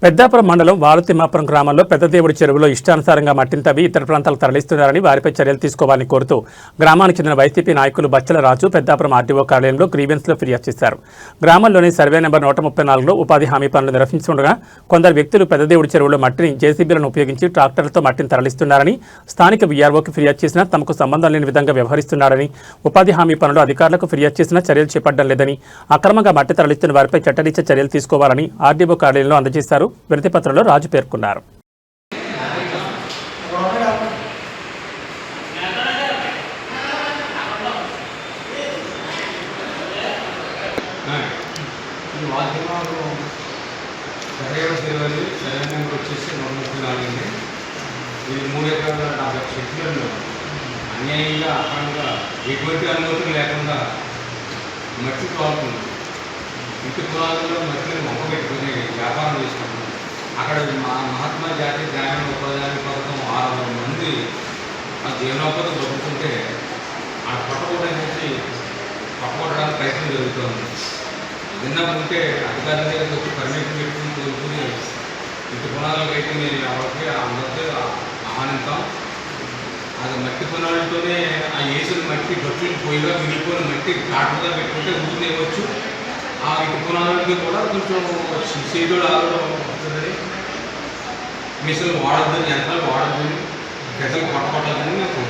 పెద్దాపురం మండలం వాలుతిమ్మాపురం గ్రామంలో పెద్దదేవుడి చెరువులో ఇష్టానుసారంగా మట్టిని తవ్వి ఇతర ప్రాంతాలకు తరలిస్తున్నారని వారిపై చర్యలు తీసుకోవాలని కోరుతూ గ్రామానికి చెందిన వైసీపీ నాయకులు బచ్చల రాజు పెద్దాపురం ఆర్టీఓ కార్యాలయంలో గ్రీవెన్స్లో ఫిర్యాదు చేశారు. గ్రామంలోని సర్వే నెంబర్ 134లో ఉపాధి హామీ పనులు నిర్వహిస్తుండగా కొందరు వ్యక్తులు పెద్దదేవుడి చెరువులో మట్టిని జేసీబీలను ఉపయోగించి ట్రాక్టర్లతో మట్టిని తరలిస్తున్నారని స్థానిక వీఆర్ఓకి ఫిర్యాదు చేసినా తమకు సంబంధం లేని విధంగా వ్యవహరిస్తున్నారని, ఉపాధి హామీ పనులు అధికారులకు ఫిర్యాదు చేసినా చర్యలు చేపట్టడం లేదని, అక్రమంగా మట్టి తరలిస్తున్న వారిపై చట్టరీత్యా చర్యలు తీసుకోవాలని ఆర్డీఓ కార్యాలయంలో అందజేశారు. వినతిపత్రంలో రాజు పేర్కొన్నారు. వచ్చేసి 134 అండి. ఇది 3 ఎకరాల 40 సెంట్లలో అన్యాయంగా అక్రమంగా ఎటువంటి అనుమతులు లేకుండా మట్టి తోలుతుంది. ఇంటి పురాణంలో మట్టిని మొక్కబెట్టుకుని వ్యాపారం చేసుకుంటున్నాం. అక్కడ మహాత్మా జాతీయ గ్రామీణ ఉపాధి పథకం 600 మంది ఆ జీవనోపాధి దొరుకుతుంటే ఆ పట్టుకోవడానికి ప్రయత్నం జరుగుతుంది. విన్నప్పుంటే అధికారుల దగ్గరికి వచ్చి పర్మిషన్ పెట్టుకుని కోరుకుని ఇంటి పునాదులకు అయితే నేను ఎవరికి అందరికీ ఆహ్వానిస్తాం. అది మట్టి పునాదులతోనే ఆ వేసిన మట్టి గట్టులు పోయిగా మిగిలిపోయిన మట్టి కాటుగా పెట్టుకుంటే ఊరిని ఇవ్వచ్చు. ఆ ఇంటి పునాదులకి కూడా కొంచెం సీడ్యూల్ ఆలోచన మిషన్లు వాడద్దని, యంత్రాలు వాడద్దని, ప్రజలు కొట్టకొట్టాలని మేము